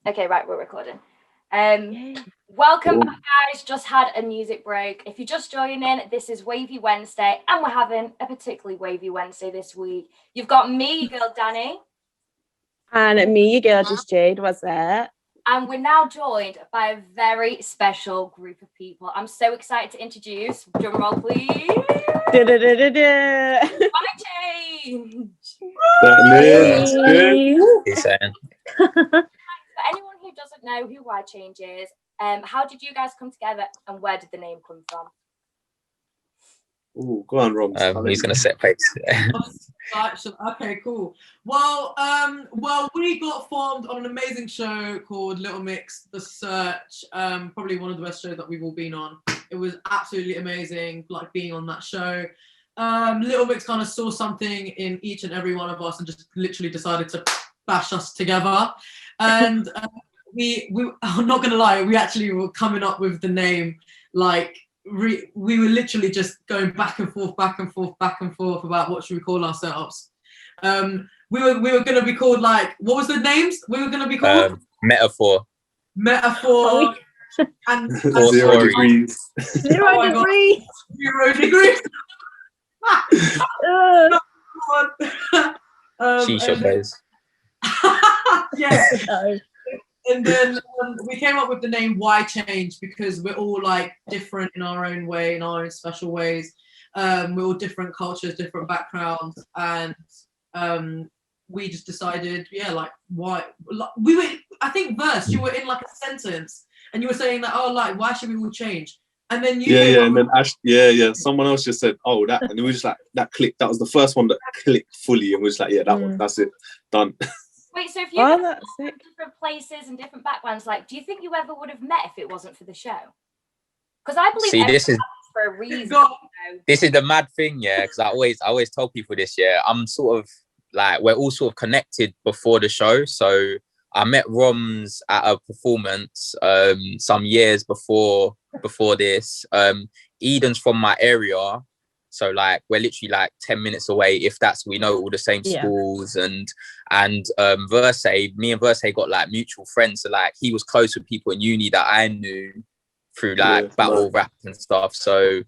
Okay, right, we're recording. Welcome back, guys. Just had a music break. If you're just joining, this is Wavy Wednesday, and we're having a particularly wavy Wednesday this week. You've got me, your girl Dani. And me, your girl, just Jade, was there. And we're now joined by a very special group of people. I'm so excited to introduce, drum roll please, YCHANGE! For anyone who doesn't know who YCHANGE is, how did you guys come together and where did the name come from? Oh, go on, Rob. He's going to set pace. Okay, cool. Well, we got formed on an amazing show called Little Mix, The Search. Probably one of the best shows that we've all been on. It was absolutely amazing, like being on that show. Little Mix kind of saw something in each and every one of us and just literally decided to bash us together. And we I'm not gonna lie, we actually were coming up with the name like. We were literally just going back and forth about what should we call ourselves. We were going to be called, like, what was the names we were going to be called? Metaphor and 0 degrees. 0 degrees. 0 degrees. Shisha boys. Yeah. And then we came up with the name YCHANGE because we're all like different in our own way, in our own special ways. We're all different cultures, different backgrounds, and we just decided, why? We were, I think, Verse, you were in like a sentence, and you were saying that, why should we all change? And then you, and then Ash, someone else just said, that, and it was just like that clicked. That was the first one that clicked fully, and we're just like, that one, that's it, done. Wait, so if you guys were from different places and different backgrounds, like, do you think you ever would have met if it wasn't for the show? Because I believe this is for a reason. This is the mad thing, because I always tell people this. I'm sort of like, we're all sort of connected before the show. So I met Roms at a performance some years before this. Eden's from my area. So like we're literally like 10 minutes away, if that's, we know all the same schools, and Verse, me and Verse got like mutual friends. So like he was close with people in uni that I knew through like battle rap and stuff. So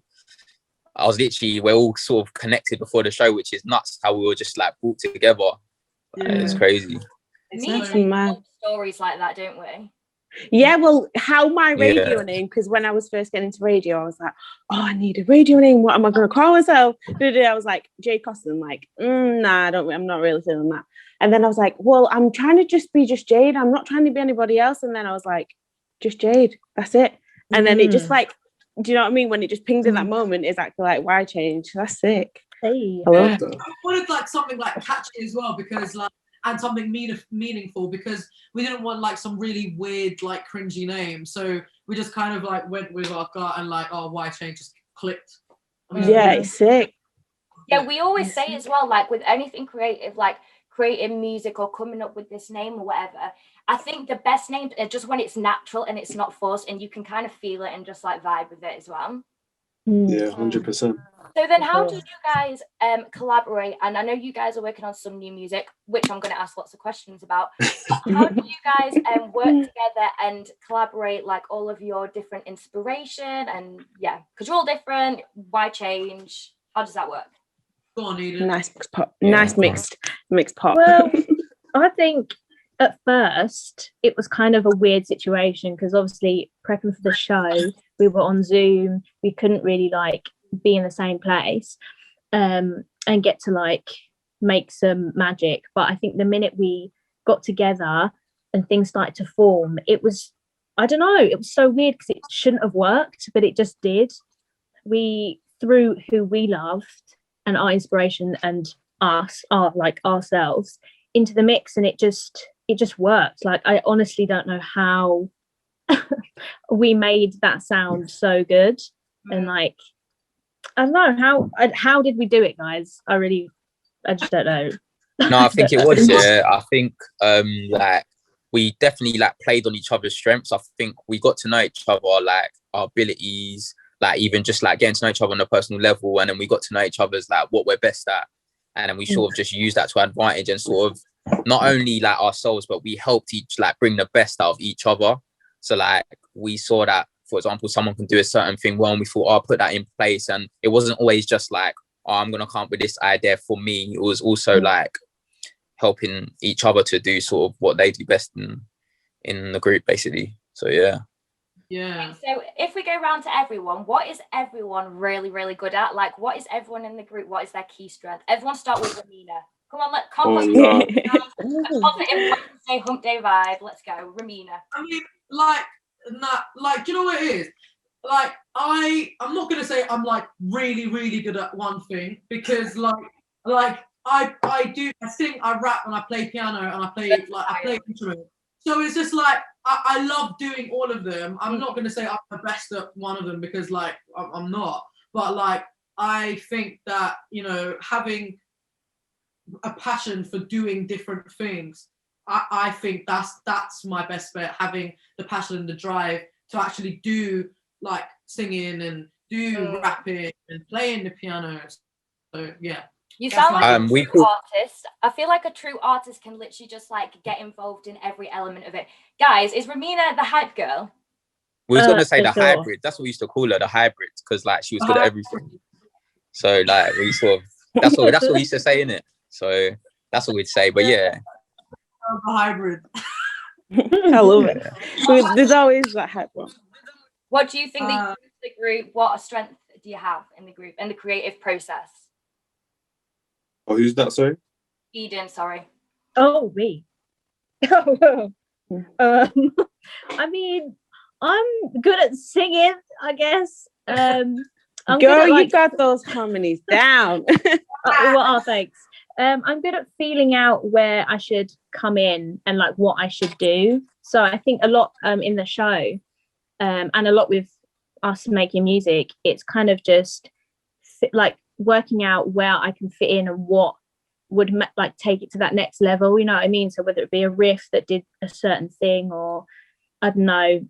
I was literally, we're all sort of connected before the show, which is nuts how we were just like brought together. It's crazy. We need stories like that, don't we? Yeah, well, how my radio name, because when I was first getting into radio, I was like, I need a radio name. What am I going to call myself? I was like, Jade Costin, like, I'm not really feeling that. And then I was like, well, I'm trying to just be just Jade. I'm not trying to be anybody else. And then I was like, just Jade, that's it. And then it just like, do you know what I mean? When it just pinged in that moment, it's actually like, why change? That's sick. Hey. I love that. I wanted like something like catchy as well, because like, and something meaningful, because we didn't want like some really weird, like cringy name. So we just kind of like went with our gut and like, YCHANGE just clicked. It's sick. Yeah, we always say as well, like with anything creative, like creating music or coming up with this name or whatever, I think the best names are just when it's natural and it's not forced and you can kind of feel it and just like vibe with it as well. Yeah, 100%. So then how did you guys collaborate? And I know you guys are working on some new music, which I'm going to ask lots of questions about. How do you guys work together and collaborate, like all of your different inspiration? And because you're all different, why change? How does that work? Go on, Eden. Nice mixed pot. Nice mixed pot. Well, I think at first it was kind of a weird situation because obviously prepping for the show, we were on Zoom, we couldn't really like be in the same place and get to like make some magic. But I think the minute we got together and things started to form, it was, I don't know, it was so weird because it shouldn't have worked, but it just did. We threw who we loved and our inspiration and ourselves into the mix, and it just worked. Like, I honestly don't know how we made that sound so good. And like, I don't know how did we do it, guys? I just don't know. No, I think it was, I think like we definitely like played on each other's strengths. I think we got to know each other, like our abilities, like even just like getting to know each other on a personal level, and then we got to know each other's like what we're best at, and then we sort of just used that to our advantage and sort of not only like ourselves, but we helped each like bring the best out of each other. So like we saw that, for example, someone can do a certain thing well, and we thought, oh, I'll put that in place. And it wasn't always just like, oh, I'm gonna come up with this idea for me. It was also like helping each other to do sort of what they do best in the group, basically. So yeah. Yeah. So if we go around to everyone, what is everyone really, really good at? Like, what is everyone in the group? What is their key strength? Everyone start with Ramina. Come on, positive Wednesday hump day vibe. Let's go, Ramina. I mean, like, do you know what it is? Like, I'm not gonna say I'm like really, really good at one thing, because like I sing, I rap, and I play piano, and I play instrument. So it's just like I love doing all of them. I'm not gonna say I'm the best at one of them, because like I'm not. But like I think that, you know, having a passion for doing different things, I think that's my best bet. Having the passion and the drive to actually do like singing and do rapping and playing the piano. So yeah. You sound like a true artist. I feel like a true artist can literally just like get involved in every element of it. Guys, is Ramina the hype girl? We was gonna say the hybrid. That's what we used to call her, the hybrid, because like she was good at everything. So like we sort of that's what we used to say, innit? So that's what we'd say. But yeah. The hybrid. I love it. There's always that hype one. What do you think the group, what strength do you have in the group and the creative process? Oh, who's that, sorry? Eden, sorry. Oh, me. I mean, I'm good at singing, I guess. Girl, you got those harmonies down. Well, thanks. I'm good at feeling out where I should come in and like what I should do. So I think a lot in the show, and a lot with us making music, it's kind of just like working out where I can fit in and what would like take it to that next level, you know what I mean? So whether it be a riff that did a certain thing, or I don't know,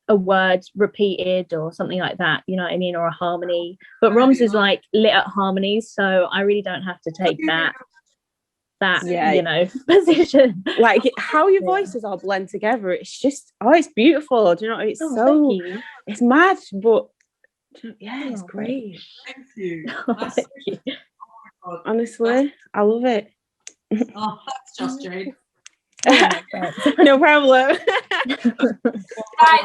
a word repeated or something like that, you know what I mean, or a harmony. But Roms is like lit at harmonies, so I really don't have to take that you know, position. Like how your voices all blend together, it's just it's beautiful. Do you know, it's it's mad, but yeah, it's great. Thank you. Thank you. Honestly, I love it. Oh, that's just Jade. No problem. Right,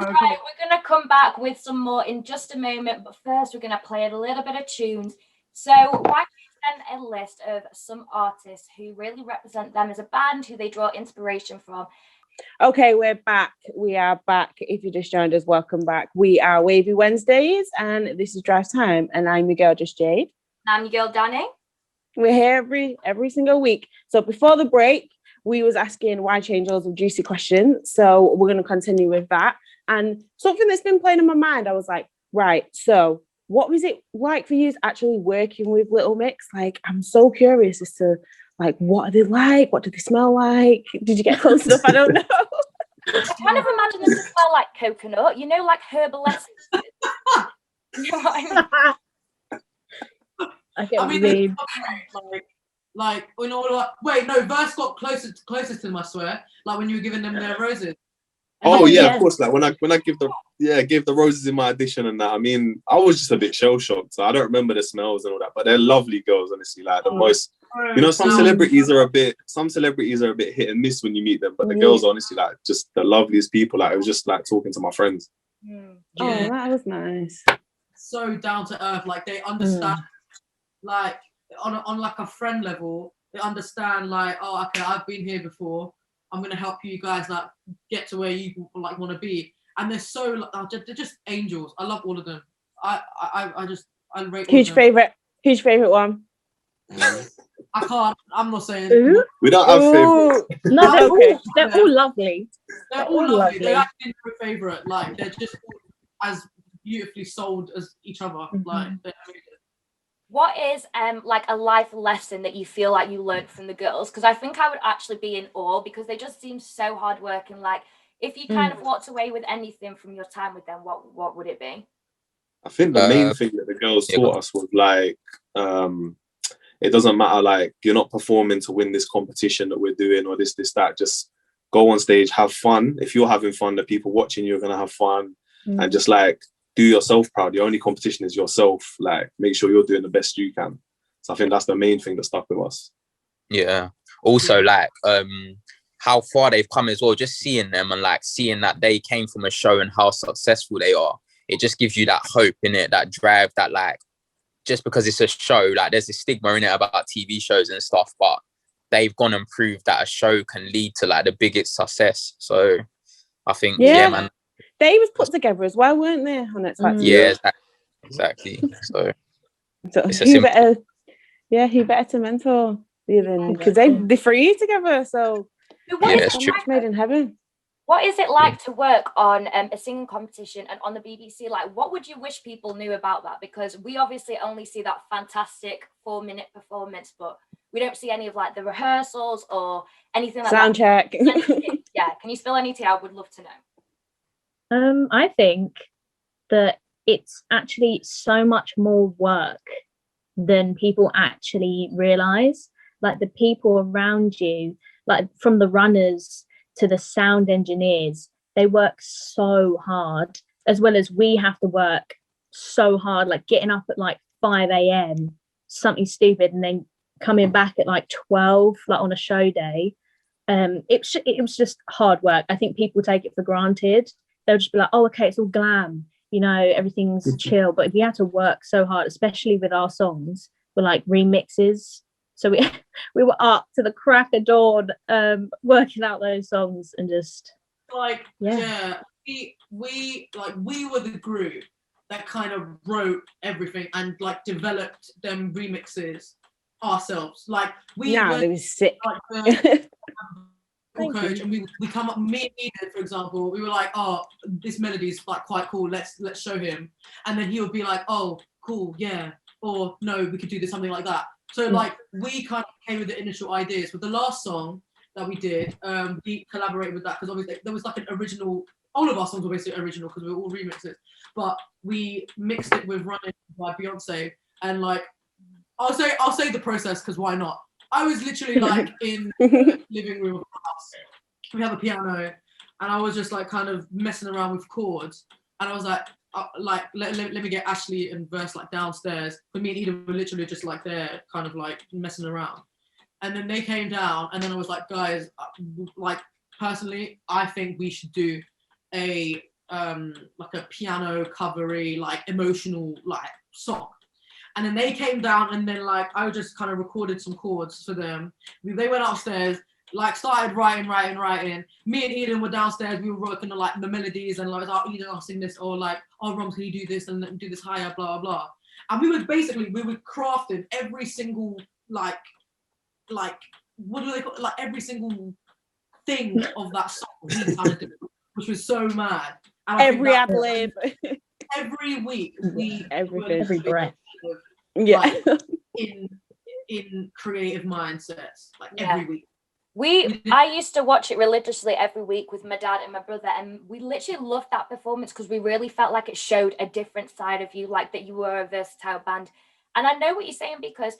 we're gonna come back with some more in just a moment, but first we're gonna play a little bit of tunes. So why send a list of some artists who really represent them as a band, who they draw inspiration from. Okay, we're back. We are back. If you just joined us, welcome back. We are Wavy Wednesdays, and this is Drive Time, and I'm your girl, just Jade. And I'm your girl, Dani. We're here every single week. So before the break, we was asking why change loads of juicy questions. So we're going to continue with that. And something that's been playing in my mind, I was like, right, so what was it like for you actually working with Little Mix? Like, I'm so curious as to, like, what are they like? What do they smell like? Did you get close enough? I don't know. I kind of imagine them to smell like coconut, you know, like herbal essence. You know what I mean? I get what you mean. Like, you know, like, wait, no, Verse got closest to them, I swear. Like when you were giving them their roses. Oh yeah, of course. Like when I give the roses in my audition and that. I mean, I was just a bit shell shocked. So I don't remember the smells and all that, but they're lovely girls, honestly. Like the most, you know, some celebrities are a bit hit and miss when you meet them, but the girls, honestly, like just the loveliest people. Like it was just like talking to my friends. Yeah. Oh, that was nice. So down to earth, like they understand, like on like a friend level, they understand. Like, oh, okay, I've been here before. I'm gonna help you guys like get to where you like want to be, and they're so they're just angels. I love all of them. I rate. Huge favorite one. I can't. I'm not saying. We don't have favorites. No, they're all lovely. They're all lovely. They're actually my favorite. Like they're just as beautifully sold as each other. Like they're amazing. What is like a life lesson that you feel like you learned from the girls? Because I think I would actually be in awe, because they just seem so hardworking. Like if you kind of walked away with anything from your time with them, what would it be? I think the main thing that the girls taught us was like it doesn't matter, like, you're not performing to win this competition that we're doing or this, that. Just go on stage, have fun. If you're having fun, the people watching you are going to have fun. And just, like, do yourself proud. The only competition is yourself. Like, make sure you're doing the best you can. So I think that's the main thing that stuck with us. Yeah. Also, like, how far they've come as well, just seeing them and, like, seeing that they came from a show and how successful they are. It just gives you that hope in it, that drive, that, like, just because it's a show, like, there's a stigma in it about TV shows and stuff, but they've gone and proved that a show can lead to, like, the biggest success. So I think, yeah man. They was put together as well, weren't they? On it, yeah, exactly. So who better to mentor because they're free together. So it's true. Made in heaven. What is it like to work on a singing competition and on the BBC? Like, what would you wish people knew about that? Because we obviously only see that fantastic 4-minute performance, but we don't see any of, like, the rehearsals or anything like Sound that. check. Yeah, can you spill any tea? I would love to know. I think that it's actually so much more work than people actually realise. Like, the people around you, like from the runners to the sound engineers, they work so hard, as well as we have to work so hard, like getting up at like 5 a.m, something stupid, and then coming back at like 12, like on a show day. It was just hard work. I think people take it for granted. They'll just be like, oh, okay, it's all glam, you know, everything's chill. But if you had to work so hard, especially with our songs, were like remixes. So we were up to the crack of dawn, working out those songs and just like we were the group that kind of wrote everything and like developed them remixes ourselves. Like we was sick. Like, coach, and we come up, me and Edith, for example, we were like, oh, this melody is like quite cool, let's show him, and then he would be like, oh, cool, yeah, or no, we could do this, something like that. So like we kind of came with the initial ideas. With the last song that we did, we collaborated with that because obviously there was like an original. All of our songs were basically original because we were all remixes, but we mixed it with "Running" by Beyonce, and like I'll say the process because why not? I was literally like in the living room of the house. We have a piano, and I was just like kind of messing around with chords, and I was like let me get Ashley and verse like downstairs. But me and Eden were literally just like there, kind of like messing around. And then they came down, and then I was like, guys, like personally, I think we should do a like a piano covery, like emotional like song. And then they came down, and then like I just kind of recorded some chords for them. They went upstairs, like started writing. Me and Eden were downstairs. We were working on like the melodies and like, oh, Eden, I'll sing this, or like, oh, Rom, can you do this and do this higher, blah blah. And we were crafting every single like what do they call it? Like every single thing of that song we kind of did, which was so mad. And every ad-lib. Every week every breath. Like, in creative mindsets, like every week. I used to watch it religiously every week with my dad and my brother, and we literally loved that performance because we really felt like it showed a different side of you, like that you were a versatile band. And I know what you're saying because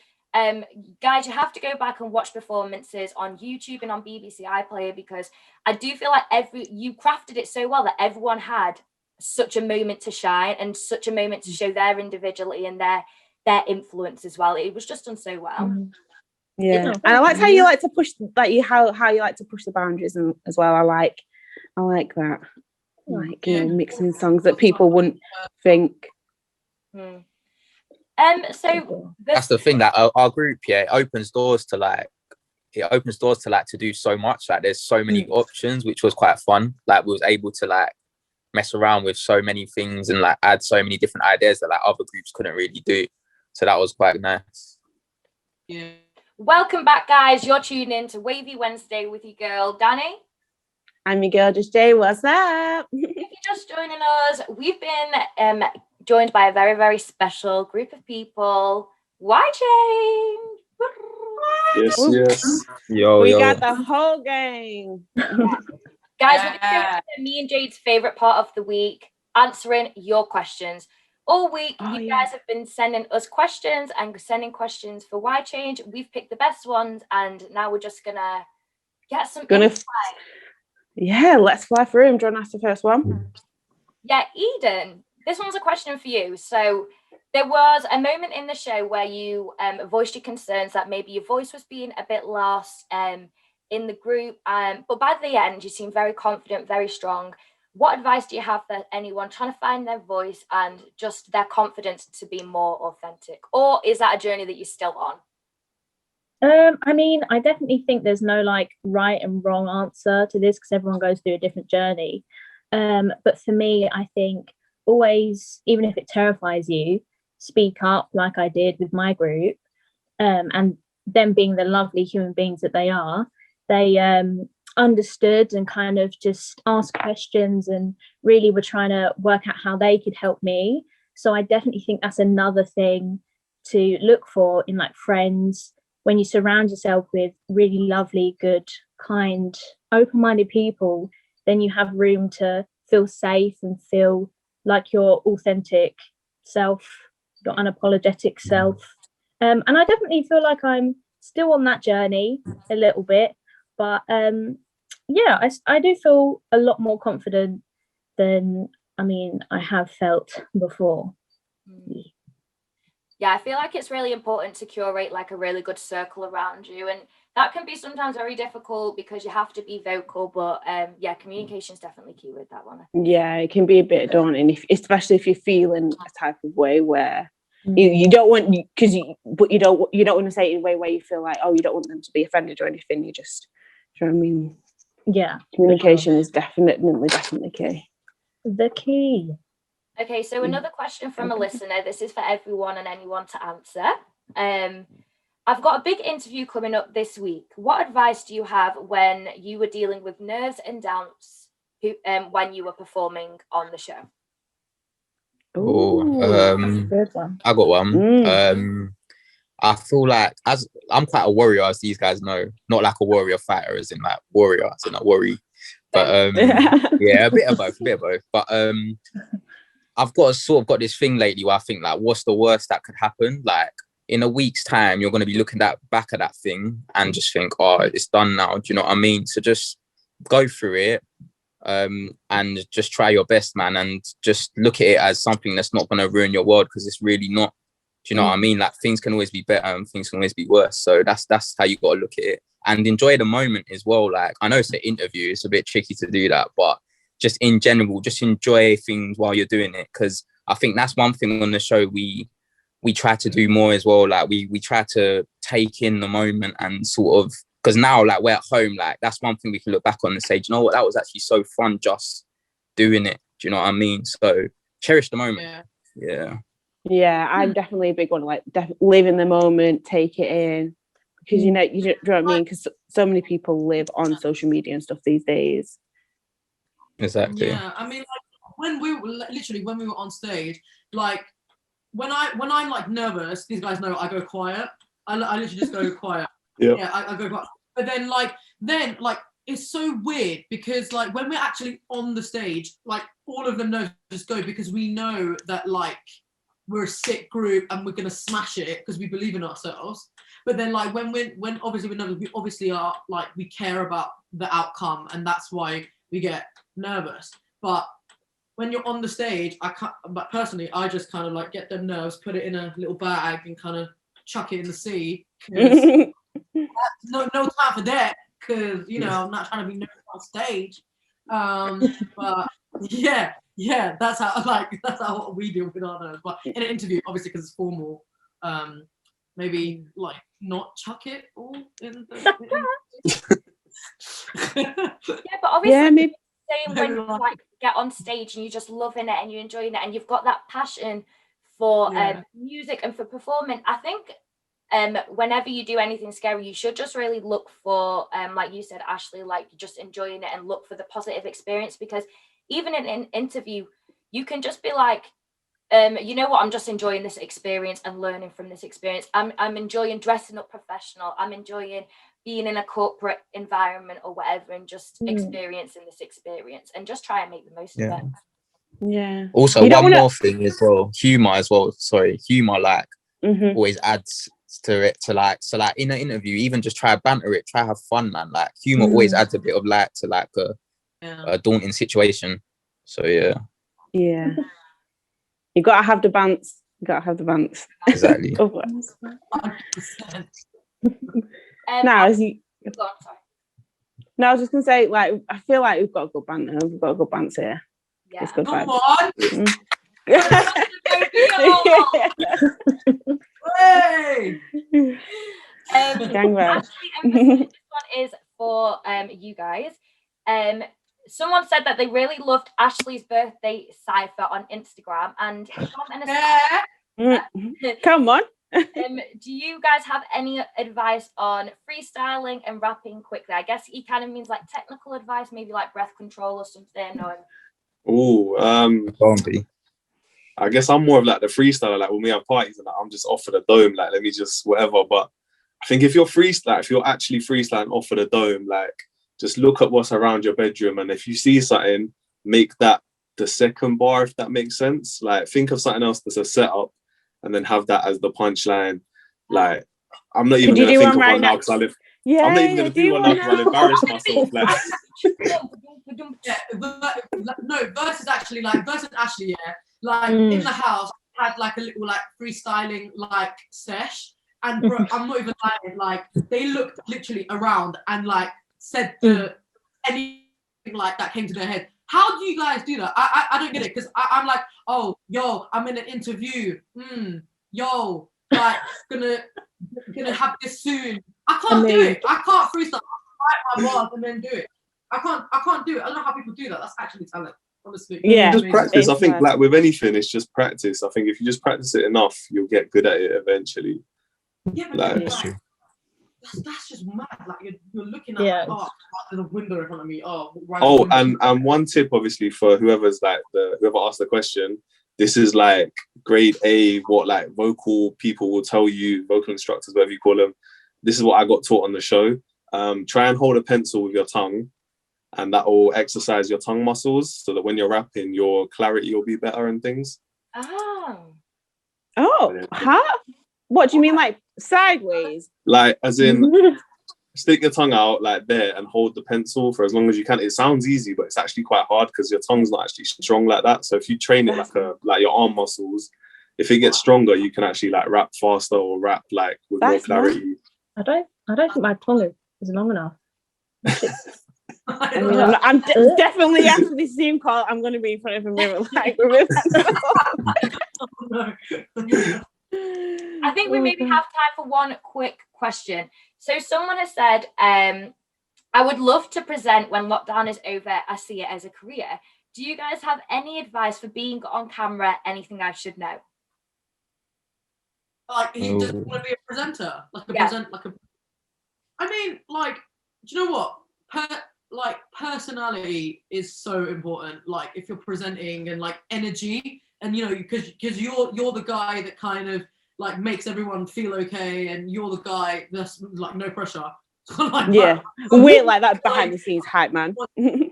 guys, you have to go back and watch performances on YouTube and on BBC iPlayer, because I do feel like you crafted it so well that everyone had such a moment to shine and such a moment to show their individuality and their influence as well. It was just done so well. Yeah, and I liked how you like to push, like how you like to push the boundaries as well. I like that, like mixing songs that people wouldn't think. So that's the thing, that our group, it opens doors to to do so much. Like there's so many options, which was quite fun. Like we was able to like mess around with so many things and like add so many different ideas that like other groups couldn't really do. So that was quite nice. Yeah. Welcome back, guys. You're tuning in to Wavy Wednesday with your girl Dani. I'm your girl just Jay. What's up? If you're just joining us, we've been joined by a very, very special group of people. YCHANGE. Yes. We got the whole gang. Guys, we're going to me and Jade's favorite part of the week, answering your questions. all week, you guys have been sending us questions and sending questions for YCHANGE. We've picked the best ones, and now we're just gonna get some insight. Yeah, let's fly through them. Do you want to ask the first one? Yeah, Eden, this one's a question for you. So there was a moment in the show where you voiced your concerns that maybe your voice was being a bit lost in the group, but by the end, you seem very confident, very strong. What advice do you have for anyone trying to find their voice and just their confidence to be more authentic? Or is that a journey that you're still on? I mean, I definitely think there's no like right and wrong answer to this because everyone goes through a different journey. But for me, I think always, even if it terrifies you, speak up like I did with my group. And them being the lovely human beings that they are, they understood and kind of just asked questions and really were trying to work out how they could help me. So I definitely think that's another thing to look for in like friends. When you surround yourself with really lovely, good, kind, open-minded people, then you have room to feel safe and feel like your authentic self, your unapologetic self. And I definitely feel like I'm still on that journey a little bit, but yeah, I do feel a lot more confident than I have felt before. Yeah, I feel like it's really important to curate like a really good circle around you, and that can be sometimes very difficult because you have to be vocal, but yeah, communication is definitely key with that one. Yeah, it can be a bit daunting, especially if you're feeling a type of way where you don't want, because you don't want to say it in a way where you feel like, oh, you don't want them to be offended or anything. You just, do you know what I mean? Yeah, communication is definitely key. The key. Okay, so another question from a listener. This is for everyone and anyone to answer. I've got a big interview coming up this week. What advice do you have when you were dealing with nerves and doubts when you were performing on the show? I got one. I feel like, as I'm quite a warrior, as these guys know, not like a warrior fighter, as in like warrior, as in not worry, but yeah, a bit of both. But I've got this thing lately where I think like, what's the worst that could happen? Like in a week's time, you're going to be looking back at that thing and just think, oh, it's done now. Do you know what I mean? So just go through it and just try your best, man, and just look at it as something that's not going to ruin your world, because it's really not. Do you know what I mean? Like things can always be better and things can always be worse. So that's how you got to look at it and enjoy the moment as well. Like I know it's an interview, it's a bit tricky to do that, but just in general, just enjoy things while you're doing it, because I think that's one thing on the show we try to do more as well. Like we try to take in the moment and sort of, because now like we're at home, like that's one thing we can look back on and say, do you know what, that was actually so fun just doing it. Do you know what I mean? So cherish the moment. Yeah, I'm definitely a big one. Like, live in the moment, take it in, because you know what I mean. Because so many people live on social media and stuff these days. Exactly. Yeah, I mean, like, when we were on stage, like when I'm like nervous, these guys know I go quiet. I literally just go quiet. Yeah, I go quiet. But then it's so weird because like when we're actually on the stage, like all of the nerves just go because we know that like we're a sick group and we're gonna smash it because we believe in ourselves. But then like when obviously we're nervous, we obviously are like, we care about the outcome, and that's why we get nervous. But when you're on the stage, but personally I just kind of like get them nerves, put it in a little bag and kind of chuck it in the sea, because no time for that, because you know I'm not trying to be nervous on stage. But yeah, that's how we deal with our nerves. But in an interview, obviously, because it's formal, maybe like not chuck it all in the Yeah, but obviously maybe when you like get on stage and you're just loving it and you're enjoying it and you've got that passion for music and for performing, I think whenever you do anything scary, you should just really look for like you said, Ashley, like just enjoying it and look for the positive experience, because even in an interview you can just be like, you know what, I'm just enjoying this experience and learning from this experience. I'm enjoying dressing up professional, I'm enjoying being in a corporate environment or whatever, and just experiencing this experience and just try and make the most of it. Yeah. Also, one more thing as well, humor as well. Sorry, humor like always adds to it. To like, so like in an interview, even just try banter it, try have fun, man. Like humor always adds a bit of light to like a daunting situation. So yeah. Yeah. You gotta have the bants. You gotta have the bants. Exactly. Now, as you. Go on, sorry. No, I was just gonna say, like, I feel like we've got a good banter. We've got a good banter here. Yeah. It's good Come vibes. on. Hey! Gang vibes. Actually, this one is for you guys. Someone said that they really loved Ashley's birthday cipher on Instagram, and Come on. do you guys have any advice on freestyling and rapping quickly? I guess he kind of means like technical advice, maybe like breath control or something. I guess I'm more of like the freestyler. Like when we have parties and I'm just off of the dome, like let me just whatever. But I think if you're if you're actually freestyling off of the dome, like just look at what's around your bedroom, and if you see something, make that the second bar, if that makes sense. Like think of something else that's a setup, and then have that as the punchline. Like I'm not even gonna think of one now because I live. Yeah, I'm not even gonna do one now because I'll embarrass myself. Like. No, versus Ashley, yeah. Like in the house, had like a little like freestyling like sesh, and bro, I'm not even lying. Like they looked literally around and like said anything like that came to their head. How do you guys do that? I don't get it because I'm like, oh, yo, I'm in an interview. Yo, like gonna have this soon. I can't do it. I can't freestyle. I write my bars and then do it. I can't do it. I don't know how people do that. That's actually talent, honestly. Yeah, just practice. I think like with anything, it's just practice. I think if you just practice it enough, you'll get good at it eventually. Yeah, but like, that's just mad. Like you're looking at there's a window in front of me. And one tip, obviously, for whoever's like whoever asked the question, this is like grade A, what like vocal people will tell you, vocal instructors, whatever you call them. This is what I got taught on the show. Try and hold a pencil with your tongue, and that will exercise your tongue muscles so that when you're rapping, your clarity will be better and things. Huh? What do you mean, like sideways? Like, as in, stick your tongue out like there and hold the pencil for as long as you can. It sounds easy, but it's actually quite hard because your tongue's not actually strong like that. So if you train it like your arm muscles, if it gets stronger, you can actually like rap faster or rap like with more clarity. I don't think my tongue is long enough. I'm definitely after this Zoom call, I'm going to be in front of a mirror like I think we maybe have time for one quick question. So someone has said, I would love to present when lockdown is over. I see it as a career. Do you guys have any advice for being on camera? Anything I should know? Like, he just want to be a presenter, I mean, like, do you know what? Personality is so important. Like, if you're presenting and like energy, and you know, because you're the guy that kind of like makes everyone feel okay, and you're the guy that's like no pressure. We're like that behind the scenes hype man. You're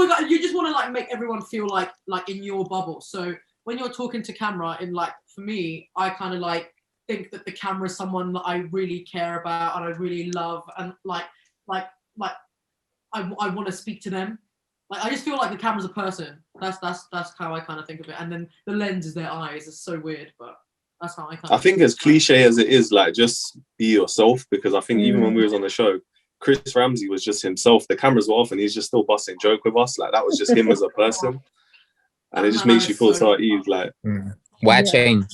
the guy. You just want to like make everyone feel like in your bubble. So when you're talking to camera, in like for me, I kind of like think that the camera is someone that I really care about and I really love, and like I want to speak to them. Like I just feel like the camera's a person. That's how I kind of think of it. And then the lens is their eyes. It's so weird, but that's how I think as cliche as it is, like just be yourself, because I think even when we was on the show, Chris Ramsey was just himself. The cameras were off and he's just still busting joke with us. Like that was just him as a person. And it just makes you feel so at ease. Like why change?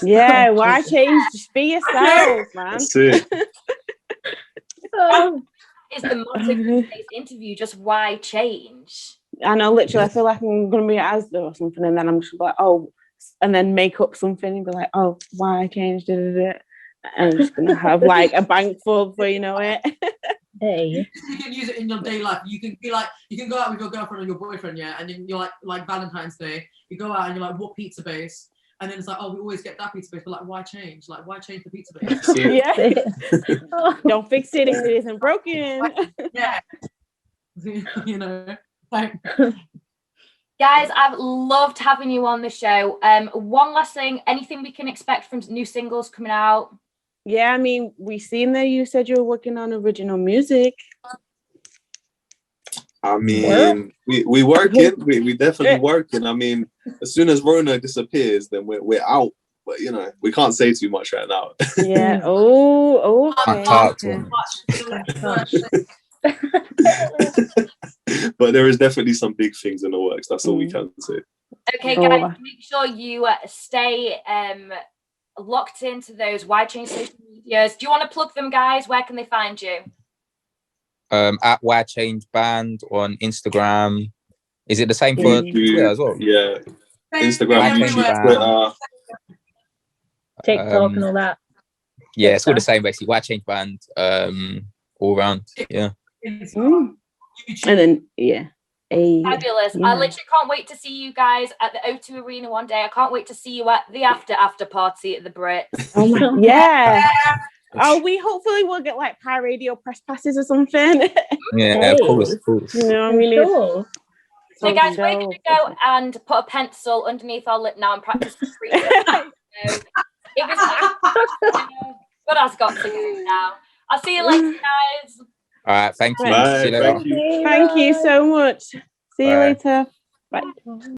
Yeah, why change? Just be yourself, man. That's it. Is the motto of today's interview just why change? I know, literally, I feel like I'm going to be at Asda or something, and then I'm just like, oh, and then make up something and be like, oh, why change? And I'm just going to have like a bank full before you know it. Hey. You can use it in your daily life. You can be like, you can go out with your girlfriend or your boyfriend, yeah, and then you're like Valentine's Day, you go out and you're like, what pizza base? And then it's like, oh, we always get that pizza base, but like, why change? Like, why change the pizza base? Yeah. Don't fix it if it isn't broken. Yeah. You know. Thanks. Guys, I've loved having you on the show. One last thing, anything we can expect from new singles coming out? Yeah, I mean, we seen that you said you were working on original music. I mean, we working. We definitely working. I mean, as soon as Rona disappears, then we're out. But you know, we can't say too much right now. Yeah. Oh, okay. But there is definitely some big things in the works. That's all we can say. Okay, guys, make sure you stay locked into those YCHANGE social medias. Do you want to plug them, guys? Where can they find you? At YCHANGE Band on Instagram. Is it the same for Twitter as well? Yeah. Instagram, YouTube, Twitter, TikTok and all that. Yeah, it's all the same basically. YCHANGE Band, all around. Yeah. And then Fabulous. I literally can't wait to see you guys at the O2 Arena one day. I can't wait to see you at the after party at the Brits. Oh my, yeah. Oh, we hopefully will get like Pie Radio press passes or something. Yeah, of course. You know, I mean, Sure. So guys, we're going to go and put a pencil underneath our lip now and practice the street. It was but I've got to go now. I'll see you later, guys. All right, thank you. Bye. See you later. Thank you. Thank you so much. See you later. Bye.